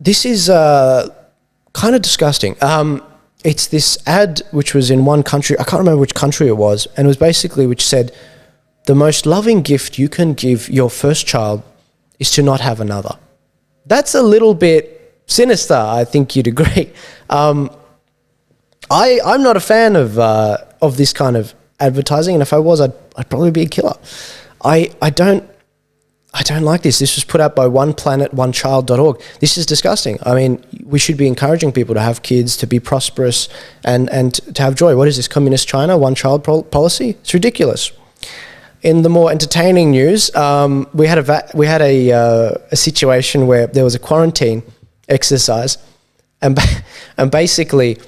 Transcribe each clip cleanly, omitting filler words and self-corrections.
This is kind of disgusting. It's this ad which was in one country. I can't remember which country it was. And it was basically which said, the most loving gift you can give your first child is to not have another. That's a little bit sinister, I think you'd agree. I'm not a fan of this kind of advertising, and if I was, I'd probably be a killer. I don't like this. This was put out by oneplanetonechild.org. This is disgusting. I mean, we should be encouraging people to have kids, to be prosperous, and to have joy. What is this, communist China, one-child policy? It's ridiculous. In the more entertaining news, we had a situation where there was a quarantine exercise, and basically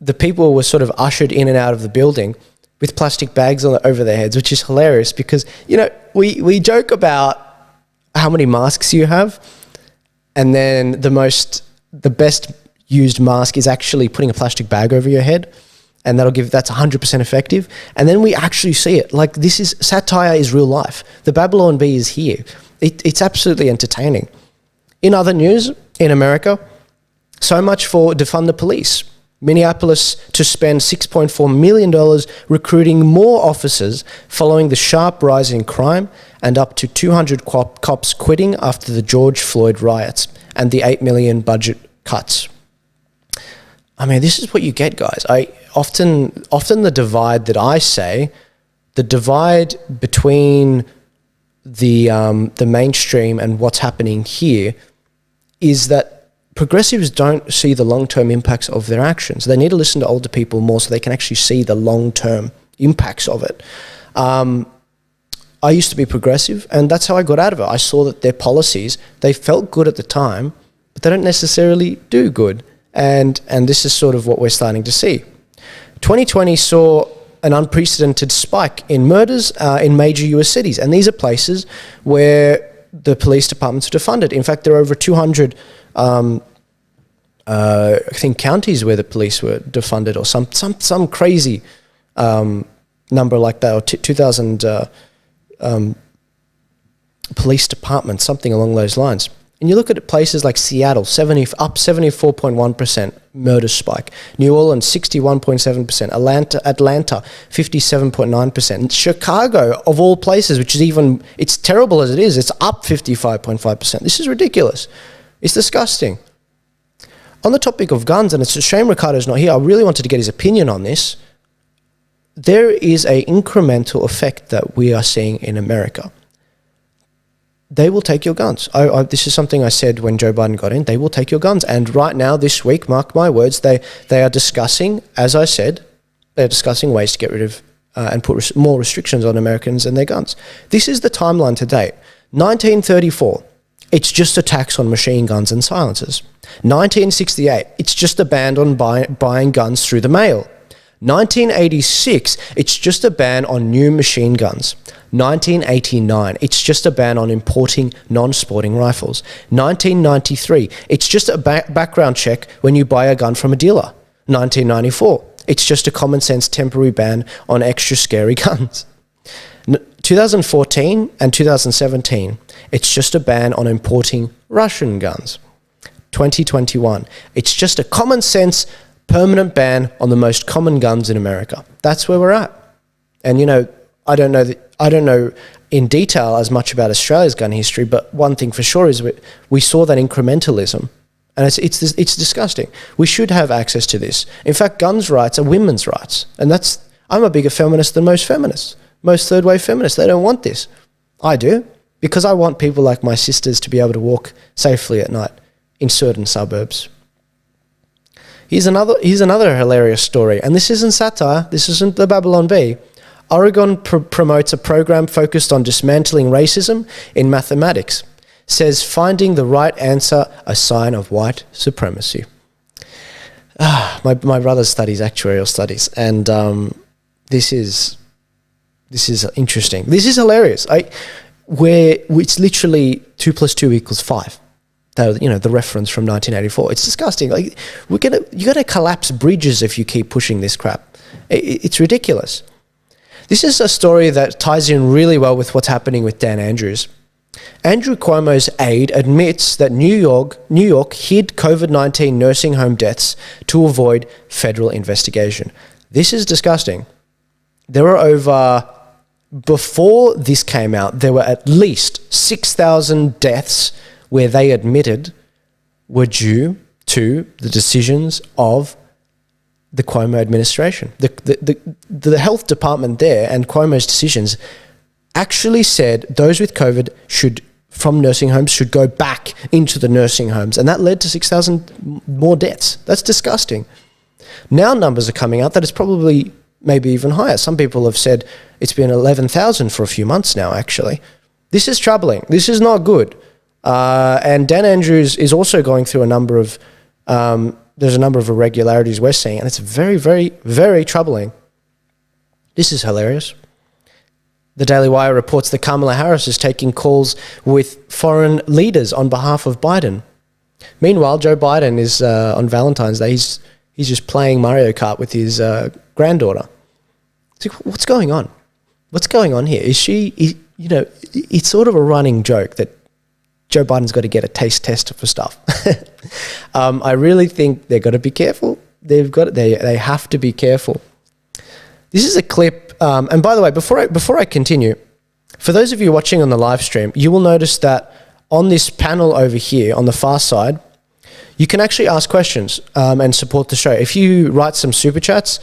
the people were sort of ushered in and out of the building with plastic bags over their heads, which is hilarious because, you know, we joke about how many masks you have, and then the best used mask is actually putting a plastic bag over your head, and that's 100% effective. And then we actually see it. Like, satire is real life. The Babylon Bee is here. It's absolutely entertaining. In other news, in America, so much for defund the police. Minneapolis to spend $6.4 million recruiting more officers following the sharp rise in crime, and up to 200 cops quitting after the George Floyd riots and the $8 million budget cuts. I mean, this is what you get, guys. Often the divide that I say, the divide between the mainstream and what's happening here, is that progressives don't see the long-term impacts of their actions. They need to listen to older people more so they can actually see the long-term impacts of it. I used to be progressive, and that's how I got out of it. I saw that their policies, they felt good at the time, but they don't necessarily do good. And this is sort of what we're starting to see. 2020 saw an unprecedented spike in murders in major US cities. And these are places where the police departments are defunded. In fact, there are over 200, I think, counties where the police were defunded, or some crazy number like that, or 2,000 police departments, something along those lines. And you look at places like Seattle, up 74.1% murder spike. New Orleans, 61.7%. Atlanta, 57.9%. And Chicago, of all places, which is it's terrible as it is, it's up 55.5%. This is ridiculous. It's disgusting. On the topic of guns, and it's a shame Ricardo's not here, I really wanted to get his opinion on this. There is an incremental effect that we are seeing in America. They will take your guns. This is something I said when Joe Biden got in. They will take your guns. And right now, this week, mark my words, they are discussing, as I said, they're discussing ways to get rid of and put more restrictions on Americans and their guns. This is the timeline to date. 1934, it's just a tax on machine guns and silencers. 1968, it's just a ban on buying guns through the mail. 1986, it's just a ban on new machine guns. 1989, it's just a ban on importing non-sporting rifles. 1993, it's just a background check when you buy a gun from a dealer. 1994, it's just a common sense temporary ban on extra scary guns. 2014 and 2017, it's just a ban on importing Russian guns. 2021, it's just a common sense permanent ban on the most common guns in America. That's where we're at. And, you know, I don't know in detail as much about Australia's gun history, but one thing for sure is we saw that incrementalism, and it's disgusting. We should have access to this. In fact, guns rights are women's rights, and I'm a bigger feminist than most feminists, most third-wave feminists. They don't want this. I do, because I want people like my sisters to be able to walk safely at night in certain suburbs. Here's another hilarious story, and this isn't satire. This isn't the Babylon Bee. Oregon promotes a program focused on dismantling racism in mathematics. Says finding the right answer a sign of white supremacy. My brother studies actuarial studies, and this is interesting. This is hilarious. Where it's literally 2 + 2 = 5. The reference from 1984. It's disgusting. Like, you're gonna collapse bridges if you keep pushing this crap. It's ridiculous. This is a story that ties in really well with what's happening with Dan Andrews. Andrew Cuomo's aide admits that New York hid COVID-19 nursing home deaths to avoid federal investigation. This is disgusting. Before this came out, there were at least 6,000 deaths where they admitted were due to the decisions of the Cuomo administration. The health department there and Cuomo's decisions actually said those with COVID from nursing homes should go back into the nursing homes. And that led to 6,000 more deaths. That's disgusting. Now numbers are coming out that it's probably maybe even higher. Some people have said it's been 11,000 for a few months now, actually. This is troubling. This is not good. And Dan Andrews is also going through a number of, there's a number of irregularities we're seeing, and it's very, very, very troubling. This is hilarious. The Daily Wire reports that Kamala Harris is taking calls with foreign leaders on behalf of Biden. Meanwhile, Joe Biden is on Valentine's Day. He's just playing Mario Kart with his granddaughter. It's like, what's going on? What's going on here? It's sort of a running joke that Joe Biden's got to get a taste test for stuff. I really think they've got to be careful. They have to be careful. This is a clip. And by the way, before I continue, for those of you watching on the live stream, you will notice that on this panel over here on the far side, you can actually ask questions and support the show. If you write some super chats,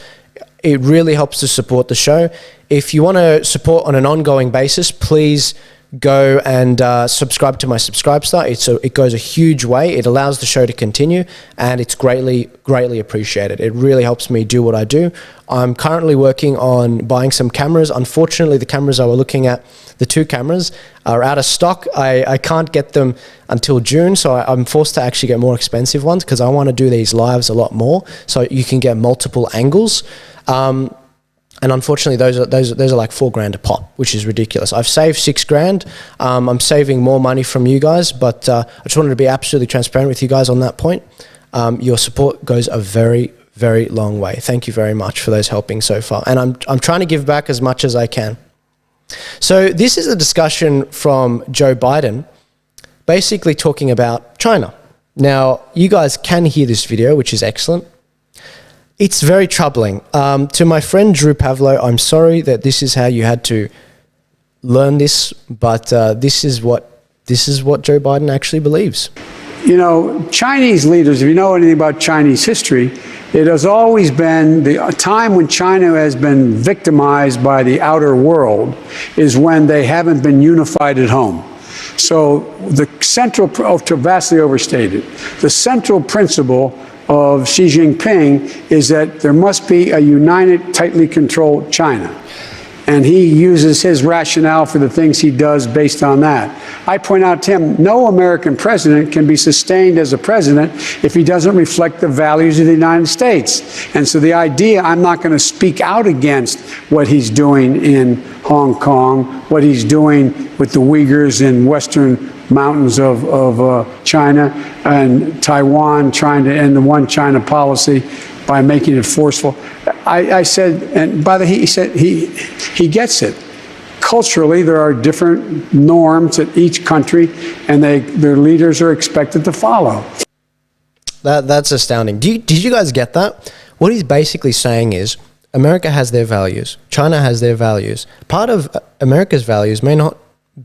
it really helps to support the show. If you want to support on an ongoing basis, please go and subscribe to my Subscribe Star. It goes a huge way. It allows the show to continue, and it's greatly, greatly appreciated. It really helps me do what I do. I'm currently working on buying some cameras. Unfortunately, the cameras I was looking at, the 2 cameras, are out of stock. I can't get them until June, so I'm forced to actually get more expensive ones because I want to do these lives a lot more so you can get multiple angles. And unfortunately, those are like $4,000 a pop, which is ridiculous. I've saved $6,000. I'm saving more money from you guys, but I just wanted to be absolutely transparent with you guys on that point. Your support goes a very, very long way. Thank you very much for those helping so far. And I'm trying to give back as much as I can. So this is a discussion from Joe Biden, basically talking about China. Now, you guys can hear this video, which is excellent. It's very troubling. To my friend Drew Pavlo, I'm sorry that this is how you had to learn this, but this is what Joe Biden actually believes. You know, Chinese leaders, if you know anything about Chinese history, it has always been the time when China has been victimized by the outer world is when they haven't been unified at home. So the central, vastly overstated, the central principle of Xi Jinping is that there must be a united, tightly controlled China. And he uses his rationale for the things he does based on that. I point out to him, no American president can be sustained as a president if he doesn't reflect the values of the United States. And so the idea, I'm not going to speak out against what he's doing in Hong Kong, what he's doing with the Uyghurs in western mountains of China, and Taiwan trying to end the one China policy by making it forceful. I said, and by the way, he said he gets it. Culturally, there are different norms at each country, and their leaders are expected to follow. That's astounding. Did you guys get that? What he's basically saying is America has their values. China has their values. Part of America's values may not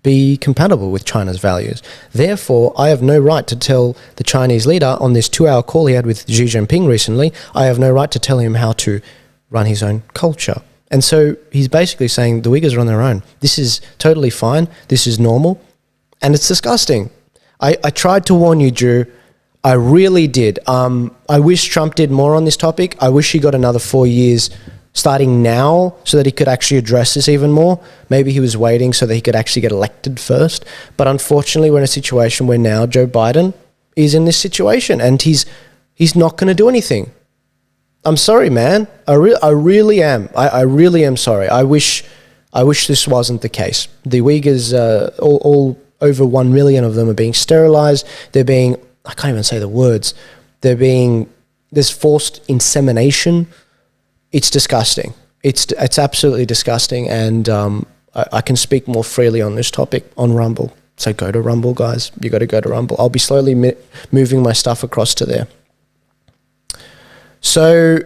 be compatible with China's values. Therefore, I have no right to tell the Chinese leader on this 2-hour call he had with Xi Jinping recently, I have no right to tell him how to run his own culture. And so he's basically saying the Uyghurs are on their own. This is totally fine. This is normal. And it's disgusting. I tried to warn you, Drew. I really did. I wish Trump did more on this topic. I wish he got another 4 years starting now so that he could actually address this even more. Maybe he was waiting so that he could actually get elected first. But unfortunately, we're in a situation where now Joe Biden is in this situation and he's not going to do anything. I'm sorry, man. I really am. I really am sorry. I wish this wasn't the case. The Uyghurs, all over 1 million of them are being sterilized. They're being, I can't even say the words. There's forced insemination. It's disgusting. It's absolutely disgusting, and I can speak more freely on this topic on Rumble. So go to Rumble, guys. You got to go to Rumble. I'll be slowly moving my stuff across to there. So